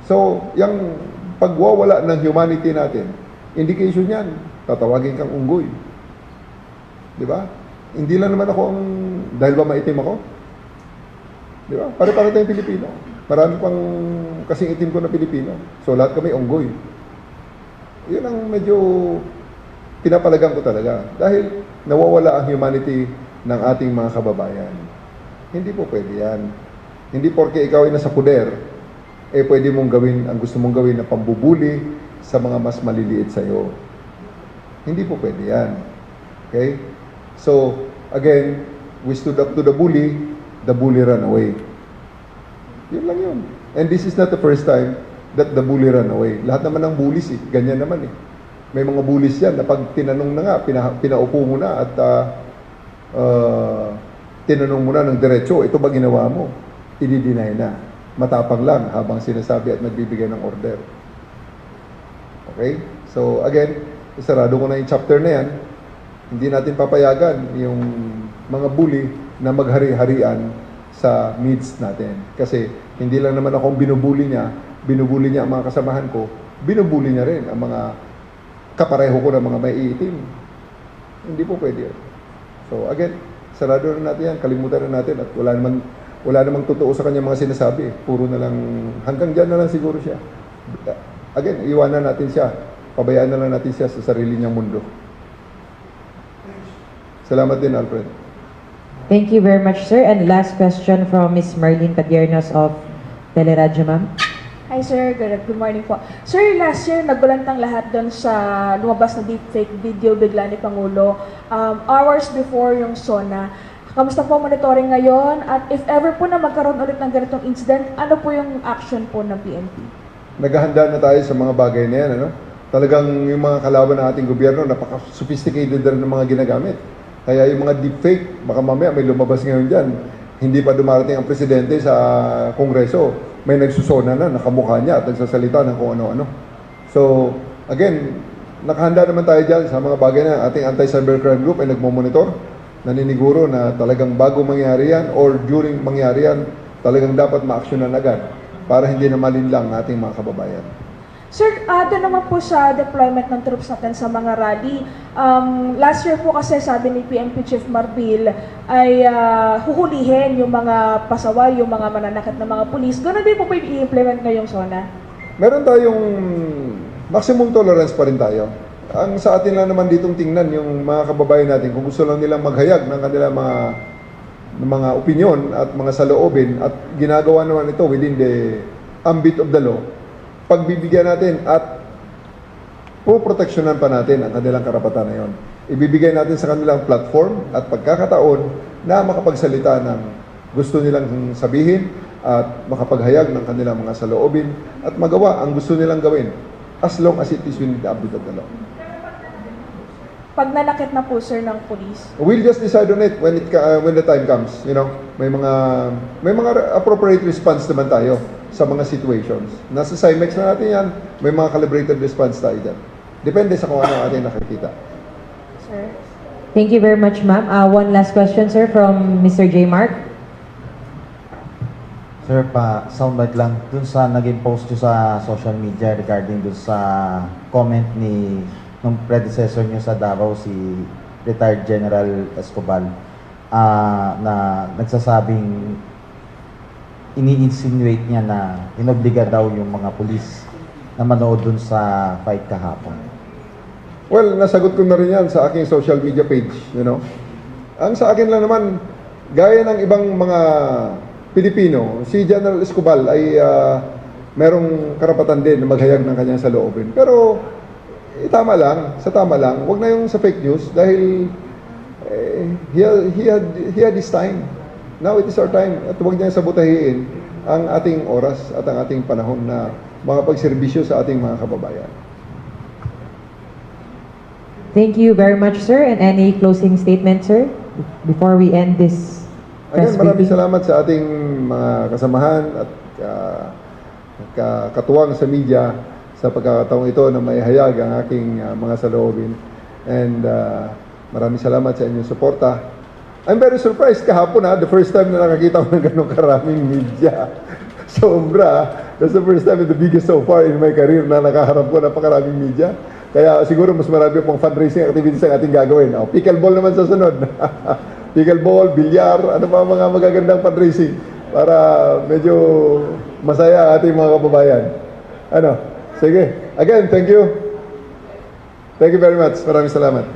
So, yung pagwawala ng humanity natin, indication yan, tatawagin kang unggoy. Di ba? Hindi lang naman ako ang, dahil ba maitim ako? Di ba? Pare-pare tayong Pilipino. Marami pang kasing itim ko na Pilipino. So, lahat kami unggoy. Yun ang medyo pinapalagan ko talaga. Dahil nawawala ang humanity ng ating mga kababayan. Hindi po pwede yan. Hindi porke ikaw ay nasa puder, pwede mong gawin ang gusto mong gawin na pambubuli sa mga mas maliliit sa'yo. Hindi po pwede yan. Okay? So, again, we stood up to the bully ran away. Yun lang yun. And this is not the first time that the bully ran away. Lahat naman ng bullies, ganyan naman eh. May mga bullies yan na pag tinanong na nga, pinaupo mo na at tinanong mo na ng diretso, ito ba ginawa mo? I-deny na. Matapang lang habang sinasabi at nagbibigay ng order. Okay? So, again, isarado ko na yung chapter na yan. Hindi natin papayagan yung mga bully na maghari-harian sa midst natin. Kasi hindi lang naman akong binubuli niya ang mga kasamahan ko, binubuli niya rin ang mga kapareho ko ng mga may iitim. Hindi po pwede yun. So, again, sarado na natin yan, kalimutan na natin at wala namang totoo sa kanya mga sinasabi. Puro na lang, hanggang dyan na lang siguro siya. Again, iwanan natin siya. Pabayaan na lang natin siya sa sarili niyang mundo. Salamat din, Alfred. Thank you very much, sir. And last question from Ms. Marlene Padiernos of Teleradyo, ma'am. Hi sir, good morning po. Sir, last year nagbalantang lahat doon sa lumabas na deepfake video bigla ni Pangulo hours before yung SONA. Kamusta po monitoring ngayon? At if ever po na magkaroon ulit ng ganitong incident, ano po yung action po ng PNP? Naghahanda na tayo sa mga bagay na yan, ano? Talagang yung mga kalaban ng ating gobyerno, napaka-sophisticated na rin ng mga ginagamit. Kaya yung mga deepfake, baka mamaya may lumabas ngayon dyan. Hindi pa dumarating ang presidente sa Kongreso, may nagsusona na, nakamukha niya at nagsasalita ng kung ano-ano. So, again, nakahanda naman tayo dyan sa mga bagay na ating anti-cybercrime group ay nagmomonitor. Naniniguro na talagang bago mangyari yan or during mangyari yan, talagang dapat ma-actionan agad para hindi na malinlang ating mga kababayan. Sir, doon naman po sa deployment ng troops natin sa mga rally. Last year po kasi sabi ni PNP Chief Marbil ay huhulihin yung mga pasaway, yung mga mananakit na mga pulis. Gano'n din po ba i-implement ngayong SONA? Meron tayong maximum tolerance pa rin tayo. Ang sa atin lang naman ditong tingnan yung mga kababayan natin kung gusto lang nilang maghayag ng kanilang mga opinion at mga saloobin at ginagawa naman ito within the ambit of the law, pagbibigyan natin at puproteksyonan pa natin ang kanilang karapatan na yon. Ibibigay natin sa kanilang platform at pagkakataon na makapagsalita ng gusto nilang sabihin at makapaghayag ng kanilang mga saloobin at magawa ang gusto nilang gawin as long as it is within the ambit of the law. Pag nanakit na po sir ng pulis? We'll just decide on it when the time comes. You know, may mga appropriate response naman tayo sa mga situations. Nasa CIMEX na natin yan, may mga calibrated response tayo dyan. Depende sa kung ano ating nakikita. Sir? Thank you very much, ma'am. One last question, sir, from Mr. J. Mark. Sir, soundbite lang. Dun sa naging post nyo sa social media regarding dun sa comment ni nung predecessor nyo sa Davao, si retired General Escobar, na nagsasabing ini-insinuate niya na inobliga daw yung mga pulis na manood dun sa fight kahapon. Well, nasagot ko na rin yan sa aking social media page, you know. Ang sa akin lang naman, gaya ng ibang mga Pilipino, si General Escobar ay merong karapatan din na maghayag ng kanyang saloobin. Pero, tama lang, wag na yung sa fake news dahil he had his time. Now it is our time at huwag niya sabotahiin ang ating oras at ang ating panahon na makapagserbisyo sa ating mga kababayan. Thank you very much, sir. And any closing statement, sir, before we end this press Again, maraming briefing? salamat sa ating mga kasamahan at katuwang sa media sa pagkakataong ito na may hayag ang aking mga saloobin. And maraming salamat sa inyong suporta. I'm very surprised kahapon the first time na nakakita ko ng ganong karaming media. Sobra. That's the first time and the biggest so far in my career na nakaharap ko napakaraming media. Kaya siguro mas marami pang fundraising activities ang ating gagawin. Pickleball naman sa sunod. Pickleball, bilyar, ano pa mga magagandang fundraising para medyo masaya ating mga kababayan. Ano? Sige. Again, thank you. Thank you very much. Maraming salamat.